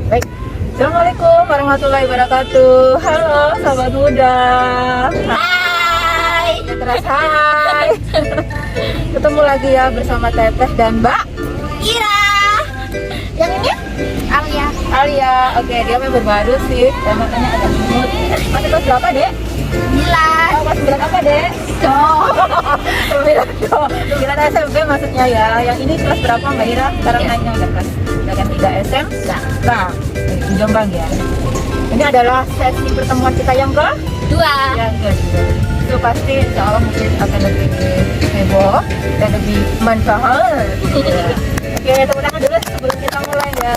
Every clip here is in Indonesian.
Baik. Assalamualaikum warahmatullahi wabarakatuh. Halo sahabat muda. Hai. Terus hai. Ketemu lagi ya bersama Teteh dan Mbak Ira. Yang ini? Alia. Alia. Oke, dia member baru sih. Dan matanya agak gemuk. Masih kelas berapa, Dek? 9. Oh, kelas 9 apa, Dek? Sembilan SMP maksudnya ya. Yang ini kelas berapa, Mbak Ira? Sekarang naiknya udah kelas kan 3 SM. Nah, di Jombang ya. Ini adalah sesi pertemuan kita yang Dua. yang kedua. Itu pasti insya Allah mungkin akan lebih heboh dan lebih manfaat. Oke, tepuk tangan dulu sebelum kita mulai ya.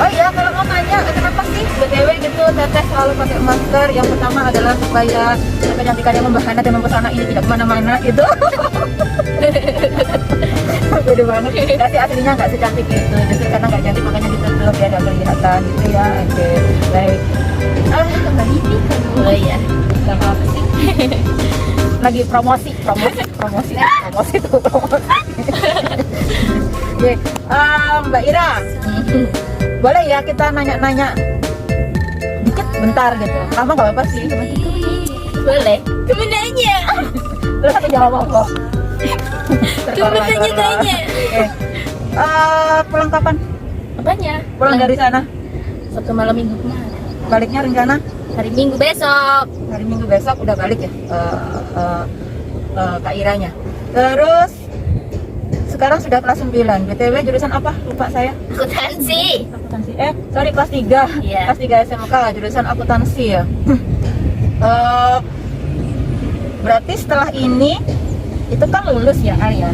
Oh iya, kalau mau tanya kenapa sih BTW gitu Teteh selalu pakai masker? Yang pertama adalah supaya kecantikannya membahana dan mempesona ini tidak kemana-mana gitu. Beda banget. Tapi aslinya nggak secantik itu, justru karena nggak cantik makanya ditutup biar nggak kelihatan gitu ya. Oke, baik. Kembali di kamu. Oh iya. Sama apa sih? Lagi promosi tuh. Oke, Mbak Ira, boleh ya kita nanya-nanya dikit bentar gitu. Lama nggak apa-apa sih. Boleh. Kemenanya. Terus aku jawab apa? Kemenanya. Oke. Pulang kapan? Apanya? Pulang dari sana. Sabtu malam minggu kemarin. Baliknya rencana Hari Minggu besok. hari Minggu besok udah balik ya, Kak Iranya. Terus sekarang sudah kelas 9. BTW jurusan apa? Lupa saya. Akuntansi. Akuntansi. Sorry, kelas 3. Iya. Kelas 3 SMK jurusan akuntansi ya. Berarti setelah ini itu kan lulus ya, Al ya.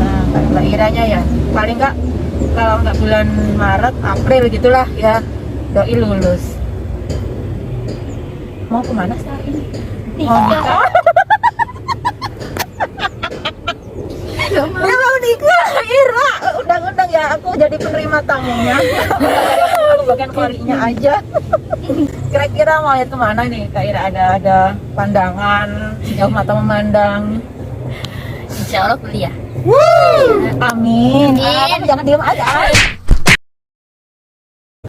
Nah, Kak Iranya ya. Paling nggak kalau nggak bulan Maret, April gitulah ya. Doi lulus. Mau kemana setelah ini? Mau nikah? Dia mau nikah, Ira. Undang-undang ya, aku jadi penerima tamunya. Aku bagian kualinya aja. Kira-kira mau lihat kemana nih, Kak Ira? Ada pandangan, jauh mata memandang. Insya Allah kuliah. Amin. Amin. Kamu jangan diem aja.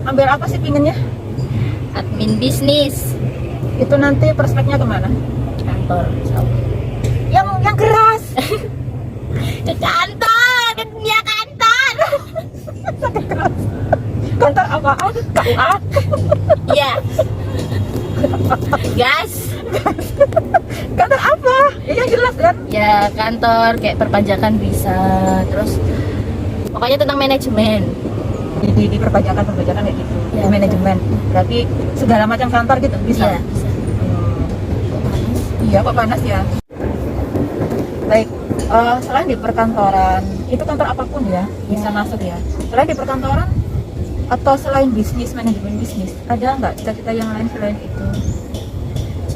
Ambil apa sih pinginnya? Admin bisnis. Itu nanti prospeknya kemana? Kantor. Insya Allah. Yang keras. Ke kantor. Ke dunia kantor. Kantor apaan? KUA? Iya. Gas. Kantor apa? Yang jelas kan? Ya kantor kayak perpajakan bisa. Terus pokoknya tentang manajemen. Di perpajakan kayak gitu. Ya, Di manajemen. Berarti segala macam kantor gitu bisa. Iya, bisa. Iya, kok panas ya. Baik. Selain di perkantoran, itu kantor apapun ya bisa masuk ya. Selain di perkantoran atau selain bisnis, manajemen bisnis, ada nggak cita-cita yang lain selain itu?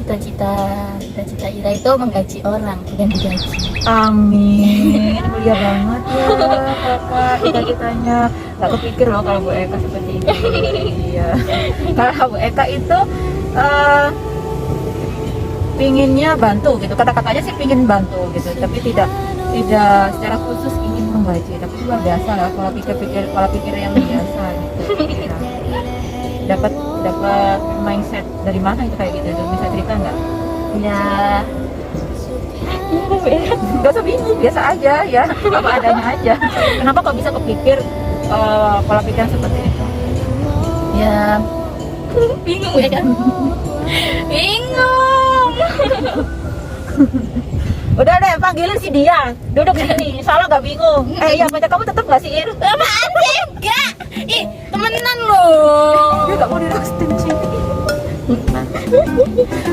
Cita-cita Ira itu menggaji orang, bukan digaji. Amin. Mulia banget ya kakak cita-citanya. Gak kepikir loh kalau Bu Eka seperti itu. Iya. Kalau Bu Eka itu pinginnya bantu gitu. Kata-katanya sih pingin bantu gitu, tapi tidak secara khusus ingin menggaji. Tapi luar biasa lah kalau pikir yang biasa gitu. Nah, dapat mindset dari mana itu kayak gitu? Bisa cerita nggak? Ya Gak usah bingung, biasa aja ya, apa adanya aja. Kenapa kok bisa kepikir pola pikiran seperti itu? ya bingung ya kan. Bingung. Udah deh, panggilin si dia, duduk sini, salah gak bingung. Iya, pacar kamu tetap gak sih, Ir? Apaan sih? Enggak. Ih, temenan loh. Dia gak mau dirostin sih.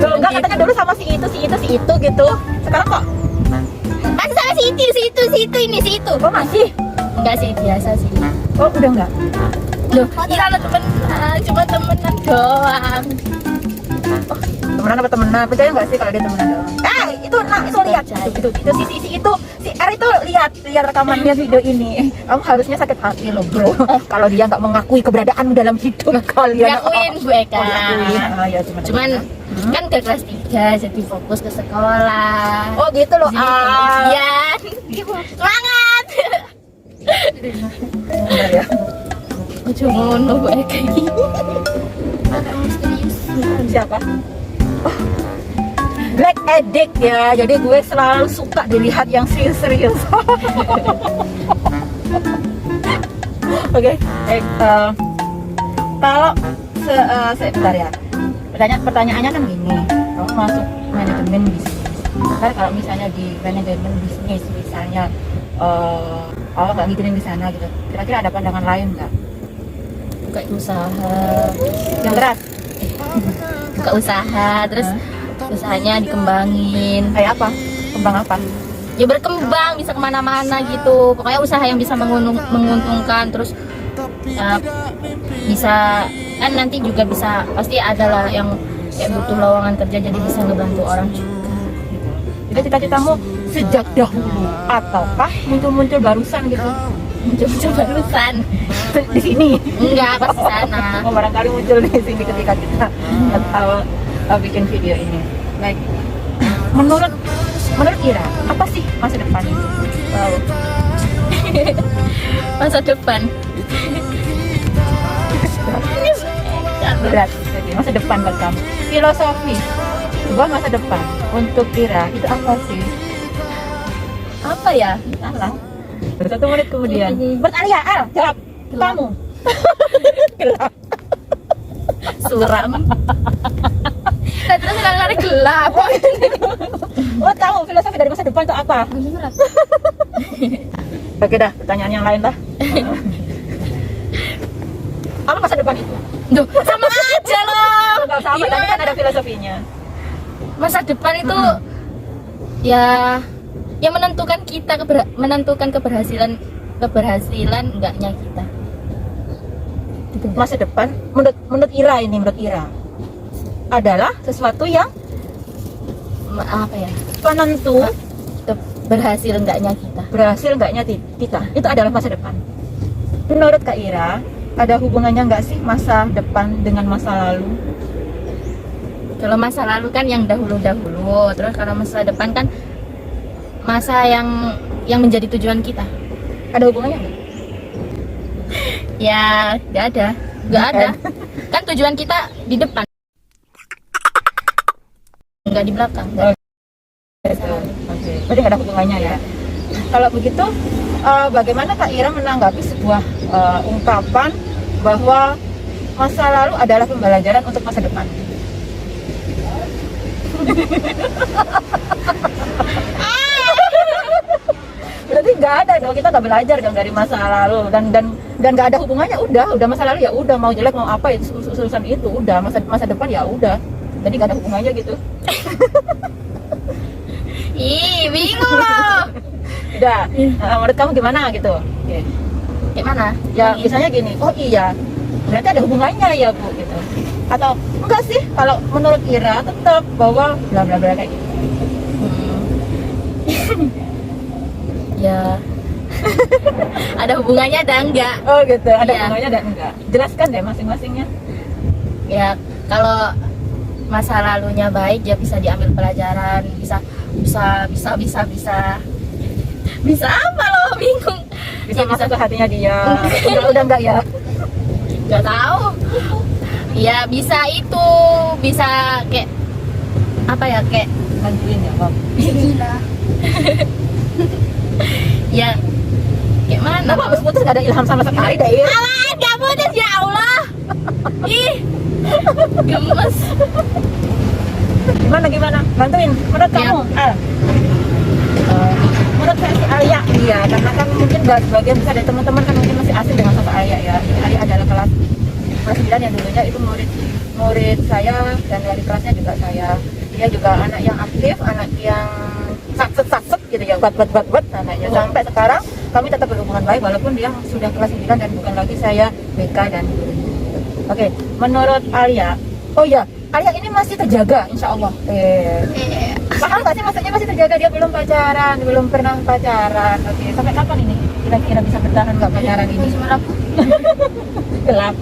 Loh, enggak, katanya dulu sama si itu gitu. Sekarang kok? Masa sama si itu ini si itu. Kok masih? Enggak sih, biasa sih. Oh, udah enggak? Loh, kita lo temenan, cuma temenan doang. Temenan apa temenan? Percaya nggak sih kalau dia temenan doang? Itu lihat itu si R itu lihat rekamannya video ini. Kamu harusnya sakit hati loh bro. Kalau dia nggak mengakui keberadaanmu dalam hidup kalian. Ngakuin gue kan. Ya, Cuman kan udah kelas 3 jadi fokus ke sekolah. Oh gitu loh. Iya. Semangat. Bentar ya. Ojo ngono bae kayak gini. Agak misterius. Siapa? Oh, Black Addict ya. Jadi gue selalu suka dilihat yang serius-serius. Oke, kalau sebentar ya. Pertanyaannya kan gini, kamu masuk manajemen bisnis. Kan kalau misalnya di manajemen bisnis, misalnya kalau nggak mikirin di sana gitu, kira-kira ada pandangan lain nggak? Buka usaha. Yang keras? Buka usaha, terus usahanya dikembangin. Kayak apa? Kembang apa? Ya berkembang, bisa kemana-mana gitu. Pokoknya usaha yang bisa menguntungkan, terus bisa kan nanti juga bisa pasti ada lah yang kayak butuh lowongan kerja, jadi bisa ngebantu orang juga. Jadi cita-citamu sejak dahulu ataukah muncul-muncul barusan gitu? Muncul-muncul barusan Di sini? enggak pas di sana. Oh, barangkali muncul di sini ketika kita bikin video ini. Baik. Menurut Ira, apa sih masa depan ini? Wow. Masa depan Berat. Jadi masa depan buat kamu. Filosofi sebuah masa depan untuk Ira itu apa sih? apa ya? Salah. 1 menit kemudian. Buat Alia, Al, jawab. Gelap. Kamu. Gelap. Suram. Nah, terus lari gelap. Buat kamu filosofi dari masa depan itu apa? Oke dah, pertanyaan yang lain lah. Apa masa depan itu? Duh, sama aja loh. Enggak sama, tapi kan ada filosofinya. Masa depan itu ya yang menentukan kita menentukan keberhasilan enggaknya kita. Gitu. Masa depan menurut Ira adalah sesuatu yang Apa ya? penentu Berhasil enggaknya kita. berhasil enggaknya kita. Itu adalah masa depan. Menurut Kak Ira, ada hubungannya enggak sih masa depan dengan masa lalu? Kalau masa lalu kan yang dahulu-dahulu, terus kalau masa depan kan masa yang menjadi tujuan kita. Ada hubungannya enggak? Ya, nggak ada. Kan tujuan kita di depan, nggak di belakang. Nggak. Oke. Berarti nggak ada hubungannya ya. Kalau begitu, bagaimana Kak Ira menanggapi sebuah ungkapan bahwa masa lalu adalah pembelajaran untuk masa depan? Berarti nggak ada dong, kita nggak belajar dong dari masa lalu dan nggak ada hubungannya. Udah masa lalu ya udah, mau jelek mau apa itu urusan itu, udah masa depan ya udah. Jadi nggak ada hubungannya gitu. Ih, bingung loh. Udah, menurut kamu gimana gitu? Oke. Kayak mana? Ya misalnya gini, oh iya, berarti ada hubungannya ya Bu gitu. Atau enggak sih? Kalau menurut Ira tetap bahwa bla bla bla kayak gitu. Ya. Ada hubungannya ada enggak? Oh gitu, ada Iya. hubungannya dan enggak. Jelaskan deh masing-masingnya. Ya, kalau masa lalunya baik ya bisa diambil pelajaran, bisa apa loh, bingung. Bisa Ya, masuk ke hatinya dia. Udah enggak ya? nggak tahu. Ya bisa itu, bisa kayak apa ya, kayak Lanjutin ya, Bob. gila. Ya kayak mana? Kenapa habis putus gak ada ilham sama sekali deh? Ir? Alah, nggak putus ya Allah. Ih, gemes. Gimana? Bantuin. Menurut Ya. kamu, Al? Menurut versi Alia, iya, karena kan mungkin gak sebagian besar dari teman-teman kan mungkin masih asing dengan sosok Alia ya. Alia adalah kelas 9 yang dulunya itu murid saya, dan dari kelasnya juga saya. Dia juga anak yang aktif, anak yang sakset gitu ya, buat anaknya. Sampai sekarang kami tetap berhubungan baik walaupun dia sudah kelas 9 dan bukan lagi saya BK dan Oke, menurut Alia, oh ya, Alia ini masih terjaga, insya Allah. Paham nggak sih maksudnya masih terjaga, dia belum pacaran, belum pernah pacaran. Oke, sampai kapan ini kira-kira bisa bertahan nggak pacaran ini? Gelap.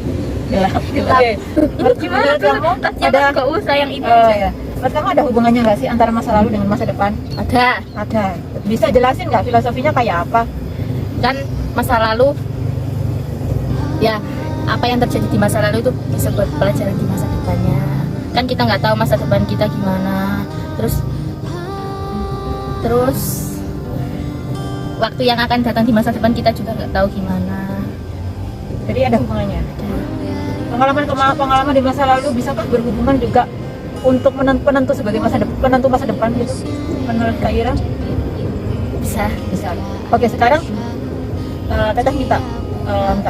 Oke, menurut kamu ada Gak usah yang itu. ya. Menurut kamu ada hubungannya nggak sih antara masa lalu dengan masa depan? Ada. Ada. Bisa jelasin nggak filosofinya kayak apa? Kan masa lalu ya apa yang terjadi di masa lalu itu bisa buat pelajaran di masa depannya. Kan kita nggak tahu masa depan kita gimana. Terus waktu yang akan datang di masa depan kita juga nggak tahu gimana. Jadi ada hubungannya. Pengalaman di masa lalu bisakah berhubungan juga untuk penentu sebagai penentu masa depan gitu? Menurut Kak Ira? Bisa. Oke, sekarang teteh minta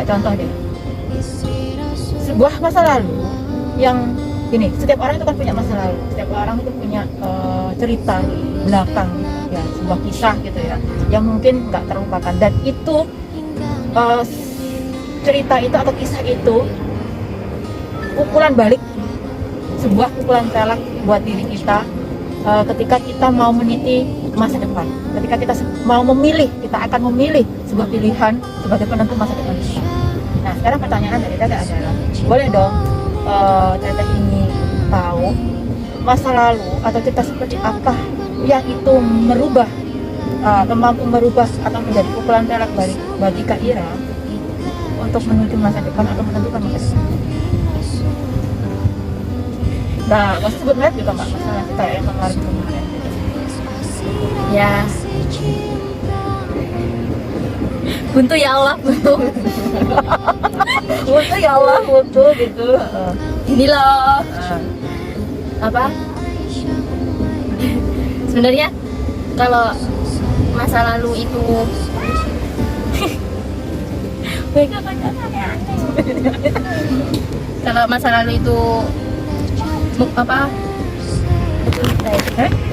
contoh deh. Sebuah masa lalu yang gini, setiap orang itu kan punya masa lalu, setiap orang itu punya cerita di belakang, ya sebuah kisah gitu ya, yang mungkin nggak terlupakan, dan itu cerita itu atau kisah itu pukulan balik, sebuah pukulan telak buat diri kita ketika kita mau meniti masa depan, ketika kita mau memilih, kita akan memilih sebuah pilihan sebagai penentu masa depan kita. Nah, sekarang pertanyaan dari Teteh adalah, boleh dong Teteh ini tahu masa lalu atau cerita seperti apa yang itu merubah mampu merubah atau menjadi pukulan telak bagi Kak Ira untuk menuju masa depan atau menentukan masa depan. Nah, masih sebut merek juga nggak masalah, kayak yang kemarin. Ya. Buntu ya Allah, buntu. Buntu ya Allah, buntu gitu. Ini loh. Apa? Sebenarnya kalau masa lalu itu kalau masa lalu itu apa?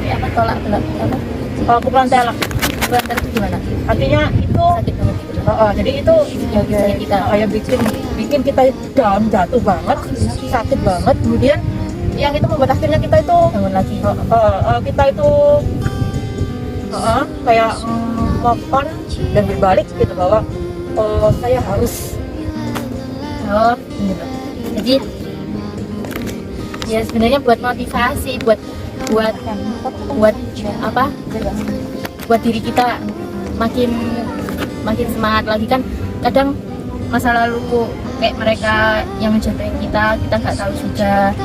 Apa tolak belak apa? Pukulan telak. Pukulan telak itu gimana? Artinya itu Sakit banget gitu. jadi itu Yang kita kayak bikin kita down, jatuh banget, sakit banget, kemudian yang itu membuat akhirnya kita itu bangun lagi. kita itu kayak move on dan berbalik gitu, bahwa saya harus gitu. Jadi ya sebenarnya buat motivasi, buat apa? Buat diri kita makin semangat lagi. Kan kadang masa lalu kayak mereka yang mencintai kita nggak tahu juga.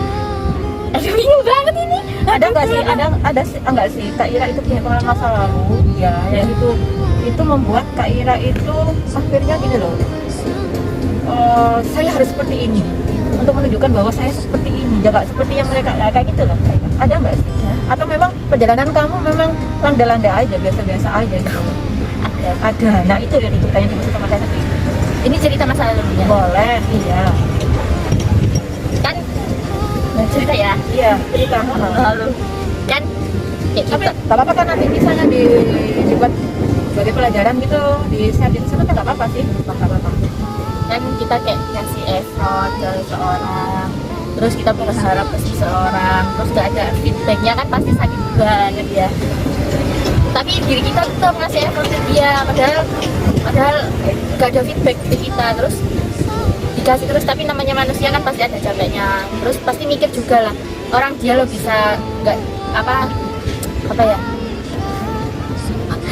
Aduh, bingung banget ini. Ada nggak sih, enggak sih Kak Ira itu punya pengalaman masa lalu ya, yang itu membuat Kak Ira itu akhirnya gini loh, saya harus seperti ini untuk menunjukkan bahwa saya seperti ini, jaga seperti yang mereka kayak gitu loh. Ada nggak sih? Atau memang perjalanan kamu memang landa-landa aja, biasa-biasa aja gitu? Ada. Nah, itu yang ceritanya dimaksud sama saya. Ini cerita masa lalunya. Boleh, iya. Kan cerita ya. Iya, cerita. Lalu kan kayak Tapi kita nggak apa-apa kan, nanti misalnya dibuat sebagai pelajaran gitu, di share di sana kan nggak apa-apa sih, nggak apa-apa. kan kita kayak ngasih effort ke seseorang, terus kita berharap ke seseorang, terus gak ada feedbacknya, kan pasti sakit juga kan ya. Tapi diri kita tetap ngasih effort ke dia, padahal gak ada feedback ke kita, terus dikasih terus. Tapi namanya manusia kan pasti ada capeknya, terus pasti mikir juga lah, orang dia lo bisa nggak apa ya,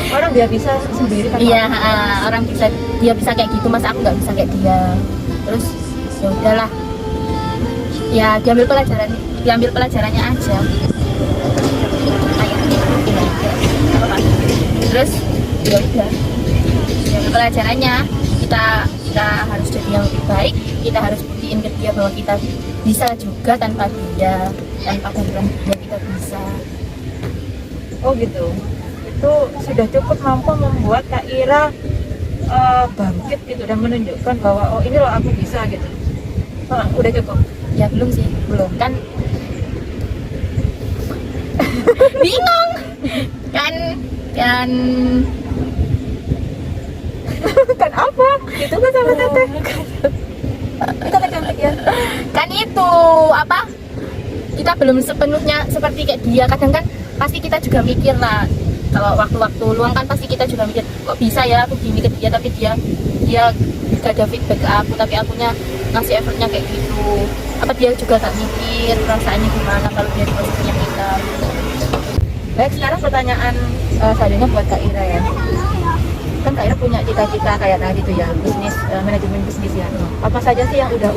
Orang dia bisa sendiri kan. iya, orang dia bisa kayak gitu, masa aku nggak bisa kayak dia. Terus ya udahlah, ya diambil pelajarannya aja. Terus ya udah, diambil pelajarannya, kita harus jadi yang lebih baik, kita harus buktiin ke dia bahwa kita bisa juga tanpa bantuan dia kita bisa. Oh gitu. Itu sudah cukup mampu membuat Kak Ira bangkit gitu dan menunjukkan bahwa oh ini loh aku bisa gitu. Udah cukup? Ya belum sih, belum kan. Bingung kan Kan apa? Itu kan sama Teteh. Kita kecantik ya. Kan itu apa, kita belum sepenuhnya seperti kayak dia. Kadang kan pasti kita juga mikir lah, kalau waktu-waktu luang kan pasti kita juga mikir, kok bisa ya aku gini ke dia, tapi dia gak ada feedback ke aku, tapi akunya ngasih effortnya kayak gitu. Apa dia juga gak mikir perasaannya gimana kalau dia di posisinya kita gitu. Baik, sekarang pertanyaan selanjutnya buat Kak Ira ya. kan Kak Ira punya cita-cita kayak tadi tuh ya, bisnis, manajemen bisnis ya. Apa saja sih yang udah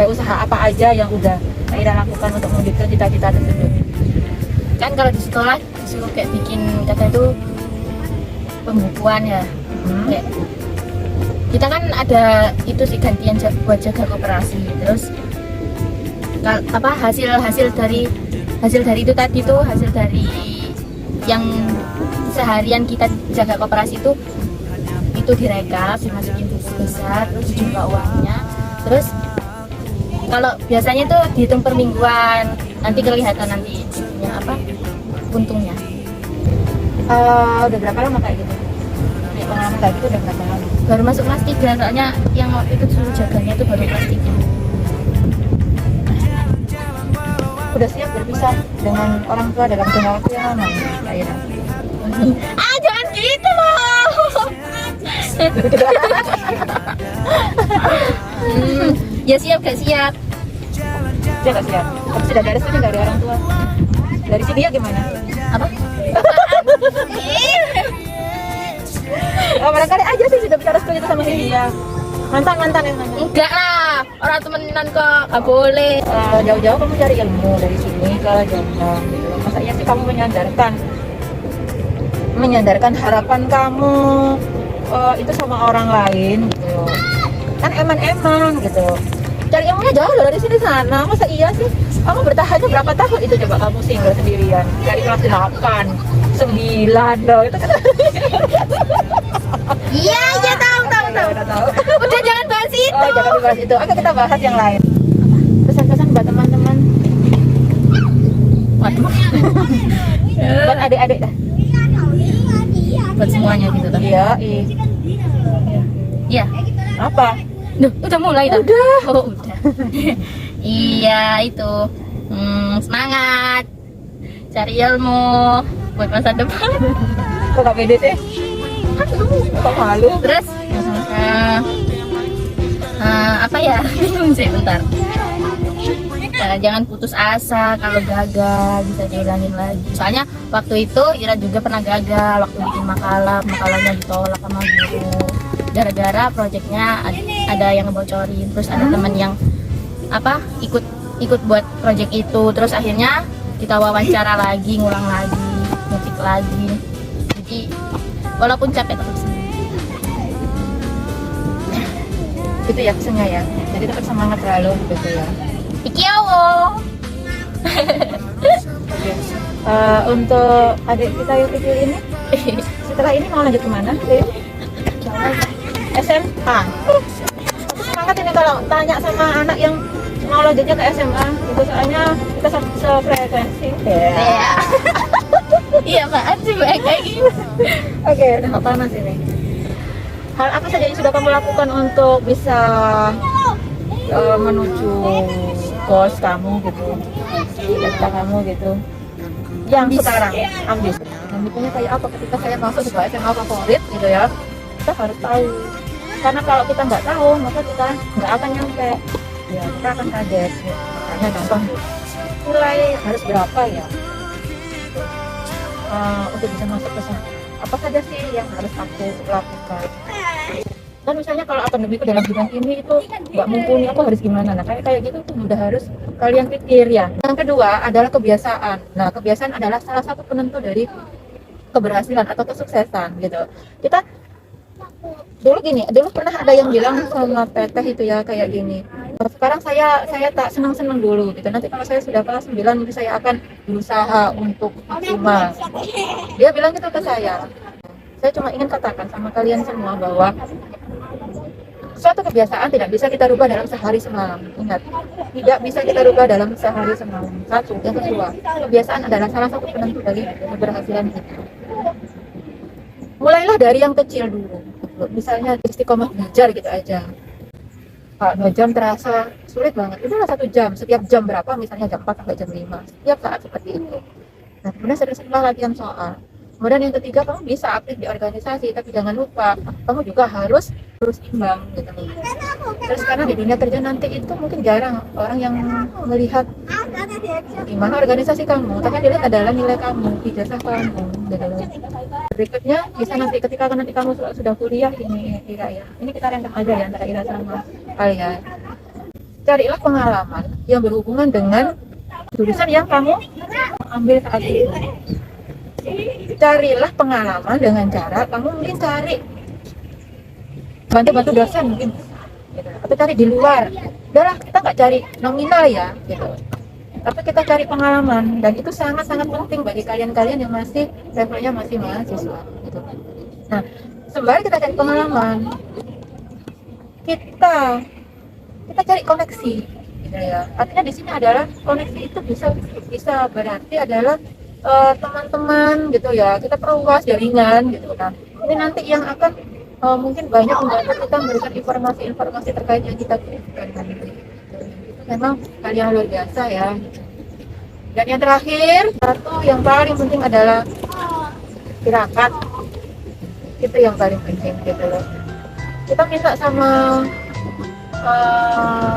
usaha apa aja yang udah Kak Ira lakukan untuk mewujudkan cita-cita tersebut? Kan kalau di sekolah disuruh kayak bikin kata itu pembukuan ya. Kayak, kita kan ada itu sih gantian buat jaga koperasi. Terus hasil dari itu tadi tuh, hasil dari yang seharian kita jaga koperasi itu direkap, dimasukin buku besar, terus jumlah uangnya. Terus kalau biasanya tuh dihitung per mingguan, nanti kelihatan nanti itunya apa, untungnya. Udah berapa lama kayak gitu? Pengalaman kayak gitu udah berapa lama? Baru masuk kelas 3, soalnya yang waktu itu suruh jaganya itu baru kelas 3. Udah siap berpisah dengan orang tua dalam jangka waktu yang lama ya, Kak Ira? Jangan gitu loh. Ya siap gak siap? Dia nggak siap. Tapi sudah ada restu dari orang tua. Dari si dia gimana? Apa? Oh, barangkali aja sih sudah bicara restu itu sama si dia. Mantan yang mana? Enggak lah, orang temenan kok, gak boleh. Jauh-jauh kamu cari ilmu dari sini ke Jombang gitu loh. Masa iya sih kamu menyandarkan harapan kamu itu sama orang lain gitu loh. Kan emang gitu loh. Cari ilmunya jauh loh dari sini sana. Masa iya sih kamu bertahannya berapa tahun itu, coba kamu single sendirian dari kelas 8 9 loh itu kan. Iya tahu. Udah tahu. Udah jangan bahas itu. Oh, jangan dibahas itu. Oke, kita bahas yang lain. Pesan-pesan buat teman-teman. Waduh. Buat adik-adik dah. Buat semuanya gitu tadi. Iya, Iya. Apa? Duh, udah mulai dah. Udah. Oh, udah. Iya, itu. Semangat. Cari ilmu buat masa depan. Kok gak pede sih? Kok malu? Terus apa ya? Bingung sih, bentar. Jangan putus asa, kalau gagal bisa diulangin lagi. Soalnya waktu itu Ira juga pernah gagal waktu bikin makalahnya ditolak sama guru. Gara-gara proyeknya ada yang ngebocorin, terus ada teman yang ikut buat proyek itu, terus akhirnya kita wawancara lagi, ngulang lagi, ngetik lagi. Jadi walaupun capek tetap semangat. Itu ya pesannya ya. Jadi tetap semangat selalu gitu ya. Ikiawo. Oke. Untuk adik kita yang kecil ini, setelah ini mau lanjut kemana? SMA. Aku semangat ini kalau tanya sama anak yang mau lanjutnya ke SMA, itu soalnya kita sefrekuensi. Iya. Iya apaan sih kayak gitu. Oke, udah nggak panas ini. Hal apa saja yang sudah kamu lakukan untuk bisa menuju goals kamu gitu, cita kamu gitu, yang sekarang ambis. Ambisnya kayak apa ketika saya masuk sebuah SMA favorit gitu ya, kita harus tahu. Karena kalau kita nggak tahu, maka kita nggak akan nyampe. Ya, kita akan kaget. Ya. Makanya contoh, mulai harus berapa ya untuk bisa masuk ke sana? Apa saja sih yang harus aku lakukan? Dan misalnya kalau akademiku dalam bidang ini itu nggak mumpuni, aku harus gimana? Nah kayak gitu tuh udah harus kalian pikir ya. Yang kedua adalah kebiasaan. Nah kebiasaan adalah salah satu penentu dari keberhasilan atau kesuksesan gitu. Kita dulu pernah ada yang bilang sama Teteh itu ya kayak gini. Sekarang saya tak senang-senang dulu gitu. Nanti kalau saya sudah kelas 9 nanti saya akan berusaha untuk maksimal. Dia bilang gitu ke saya. Saya cuma ingin katakan sama kalian semua bahwa suatu kebiasaan tidak bisa kita rubah dalam sehari semalam. Ingat, tidak bisa kita rubah dalam sehari semalam. Satu, yang kedua, kebiasaan adalah salah satu penentu dari keberhasilan kita. Mulailah dari yang kecil dulu. Misalnya istiqomah belajar gitu aja. Kalau 2 jam terasa sulit banget, udahlah 1 jam. Setiap jam berapa? Misalnya jam 4 sampai jam 5. Setiap saat seperti itu. Nah, kemudian sering-sering latihan soal. Kemudian yang ketiga, kamu bisa aktif di organisasi, tapi jangan lupa kamu juga harus imbang gitu. Terus karena di dunia kerja nanti itu mungkin jarang orang yang melihat gimana organisasi kamu, tapi yang dilihat adalah nilai kamu, ijazah kamu gitu loh. Berikutnya bisa nanti ketika nanti kamu sudah kuliah ini Ira ya, ini kita random aja ya antara Ira sama kalian. Carilah pengalaman yang berhubungan dengan jurusan yang kamu ambil saat itu. Carilah pengalaman dengan cara kamu mungkin cari bantu dosen mungkin gitu. Atau cari di luar. Udahlah, kita nggak cari nominal ya gitu, tapi kita cari pengalaman, dan itu sangat-sangat penting bagi kalian-kalian yang masih levelnya masih mahasiswa gitu. Nah, sembari kita cari pengalaman, kita cari koneksi gitu ya. Artinya di sini adalah koneksi itu bisa berarti adalah teman-teman gitu ya, kita perluas jaringan gitu. Nah, ini nanti yang akan mungkin banyak membantu kita memberikan informasi-informasi terkait yang kita butuhkan nanti. Itu memang kalian luar biasa ya. Dan yang terakhir, satu yang paling penting adalah tirakat. Itu yang paling penting gitu loh. Kita minta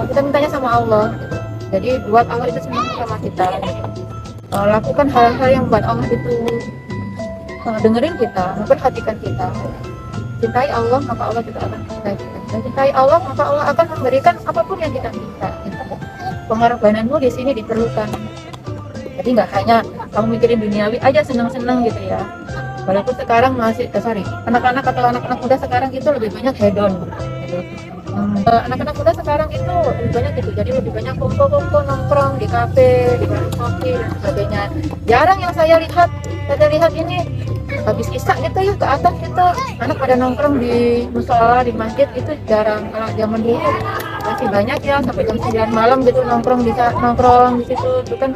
kita mintanya sama Allah. Jadi buat Allah itu senang sama kita. Lakukan hal-hal yang buat Allah itu dengerin kita, memperhatikan kita. Cintai Allah, maka Allah juga akan mencintai kita. Dan cintai Allah, maka Allah akan memberikan apapun yang kita minta. Gitu. Pengorbananmu di sini diperlukan. Jadi nggak hanya kamu mikirin duniawi aja senang-senang gitu ya. Walaupun sekarang anak-anak atau anak-anak muda sekarang itu lebih banyak hedon. Gitu. Anak-anak muda sekarang itu lebih banyak gitu, jadi lebih banyak kumpul-kumpul nongkrong di kafe, di warung kopi dan sebagainya. Jarang yang saya lihat ini habis isak gitu ya ke atas gitu, anak pada nongkrong di musola, di masjid, itu jarang. Kalau zaman dulu masih banyak ya, sampai jam 9 malam gitu nongkrong di situ. Itu kan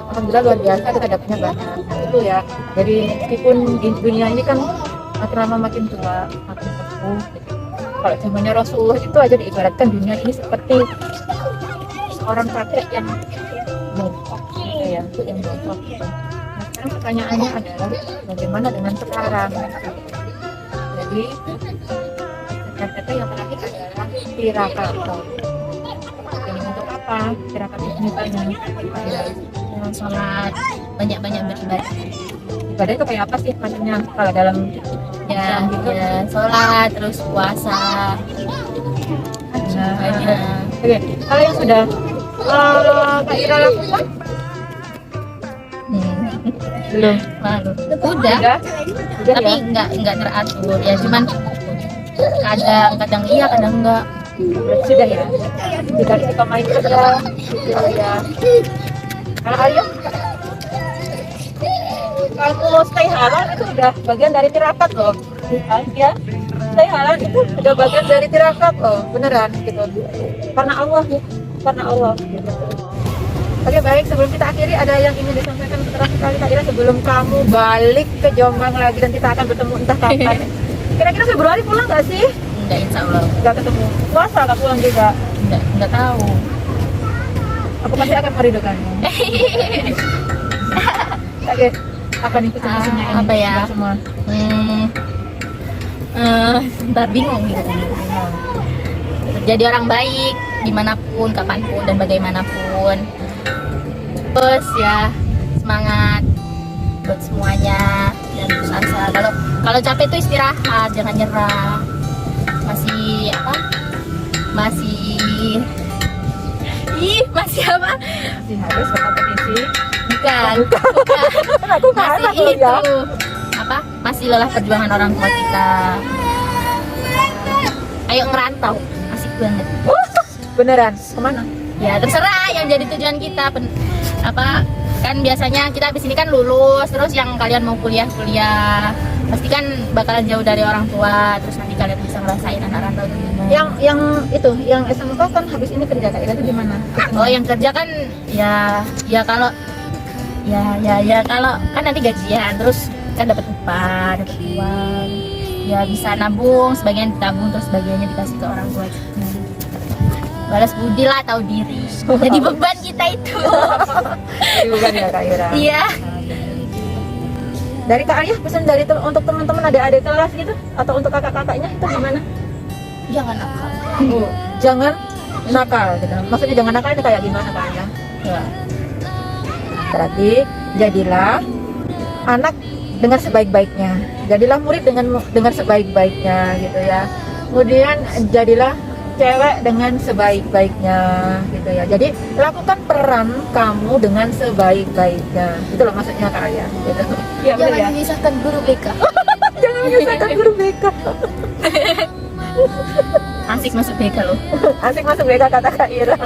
alhamdulillah luar biasa, kita dapatnya banyak itu ya. Jadi meskipun di dunia ini kan makin lama makin tua, makin sepuh gitu. Kalau zamannya Rasulullah itu aja diibaratkan dunia ini seperti seorang kakek yang bongkok gitu ya, itu yang bongkok gitu. Nah, sekarang pertanyaannya adalah bagaimana dengan sekarang? Jadi kata yang terakhir adalah tirakat. Ini untuk apa? Tirakat ini banyak sholat, banyak-banyak beribadah. Ibadah itu kayak apa sih maksudnya kalau dalam Ya, gitu? ya, sholat, terus puasa. Oke, kalau yang sudah Kak Ira lakukan? Belum. Malu. Udah, tapi ya? nggak teratur ya, cuman kadang iya, kadang enggak. Berarti sudah ya? Tidak suka main saja gitu ya. Kalau Arya? Kalau stay halal itu udah bagian dari tirakat loh ya, stay halal itu udah bagian dari tirakat loh, beneran gitu, karena Allah ya, karena Allah gitu. Oke baik, sebelum kita akhiri ada yang ingin disampaikan terakhir kali Kak Ira sebelum kamu balik ke Jombang lagi dan kita akan bertemu entah kapan. Kira-kira Februari pulang nggak sih? Enggak, insya Allah. Nggak ketemu, puasa nggak pulang juga? Enggak tahu. Aku pasti akan merindukanmu. Oke, akan ikut musimnya ini apa ya? semua. Ntar bingung gitu. Jadi orang baik dimanapun, kapanpun dan bagaimanapun. Terus ya semangat buat semuanya dan terus asa. Kalau capek tuh istirahat, jangan nyerah. Masih apa? Masih apa? Masih harus berkompetisi. Bukan. Aku Masih marah itu ya. apa? Masih lelah perjuangan orang tua kita. Ayo ngerantau, asik banget. Beneran, kemana? Ya terserah yang jadi tujuan kita. Apa kan biasanya kita habis ini kan lulus, terus yang kalian mau kuliah pasti kan bakalan jauh dari orang tua, terus nanti kalian bisa ngerasain anak rantau itu gimana. Yang SMK kan habis ini kerja Kak Ira itu gimana? Oh yang kerja kan ya kalau kalau kan nanti gajian, terus kan dapat upah, dapat uang, ya bisa nabung, sebagian ditabung, terus sebagiannya dikasih ke orang tua juga. Balas budi lah, tahu diri. Jadi beban kita itu. Jadi bukan ya Kak Ira? Iya. Dari Kak Arya pesan dari untuk teman-teman adik-adik kelas gitu atau untuk kakak-kakaknya itu gimana? Jangan nakal. Jangan nakal gitu. Maksudnya jangan nakal ini kayak gimana Kak Arya? Ya. Berarti jadilah anak dengan sebaik-baiknya, jadilah murid dengan sebaik-baiknya gitu ya. Kemudian jadilah cewek dengan sebaik-baiknya gitu ya. Jadi lakukan peran kamu dengan sebaik-baiknya. Itu loh maksudnya Kak Aya gitu. Iya benar Jangan ya. menyusahkan guru BK. Jangan menyusahkan guru BK. Asik masuk BK loh. Asik masuk BK kata Kak Ira.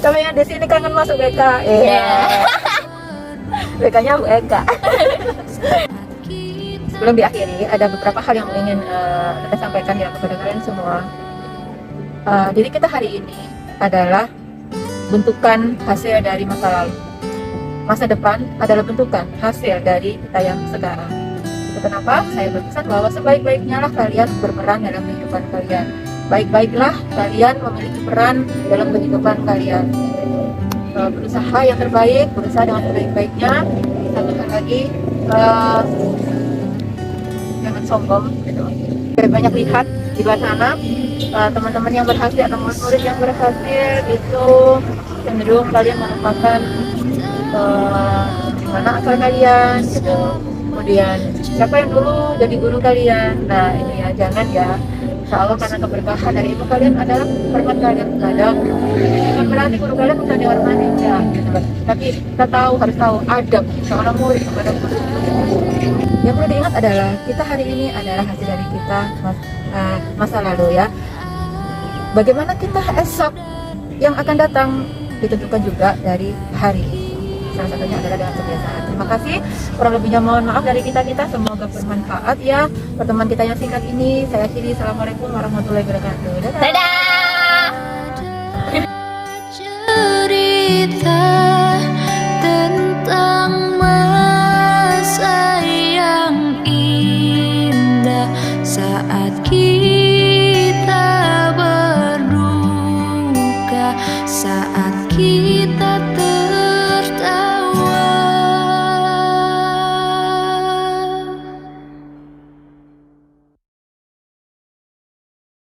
Tapi yang di sini kangen masuk BK. Iya. BK-nya Bu Eka. Sebelum diakhiri, ada beberapa hal yang ingin kita sampaikan ya kepada kalian semua. Diri kita hari ini adalah bentukan hasil dari masa lalu. Masa depan adalah bentukan hasil dari kita yang sekarang. Itu kenapa saya berpesan bahwa sebaik-baiknya lah kalian berperan dalam kehidupan kalian. Baik-baiklah kalian memiliki peran dalam kehidupan kalian. Berusaha yang terbaik, berusaha dengan sebaik-baiknya. Satu hal lagi, jangan sombong gitu. Banyak lihat di luar sana teman-teman yang berhasil atau murid-murid yang berhasil itu cenderung kalian melupakan mana asal kalian gitu. Kemudian siapa yang dulu jadi guru kalian. Nah ini ya, jangan ya. Insya Allah karena keberkahan dari ibu kalian adalah hormat kalian kepada bukan berarti guru kalian bukan dihormati ya gitu. Tapi kita harus tahu adab seorang murid kepada guru. Yang perlu diingat adalah kita hari ini adalah hasil dari kita masa lalu ya. Bagaimana kita esok yang akan datang ditentukan juga dari hari ini. Salah satunya adalah dengan kebiasaan. Terima kasih. Kurang lebihnya mohon maaf dari kita. Semoga bermanfaat ya pertemuan kita yang singkat ini. Saya akhiri. Assalamualaikum warahmatullahi wabarakatuh. Dadah. Dadah. Cerita tentang masa yang indah saat kita berduka, saat kita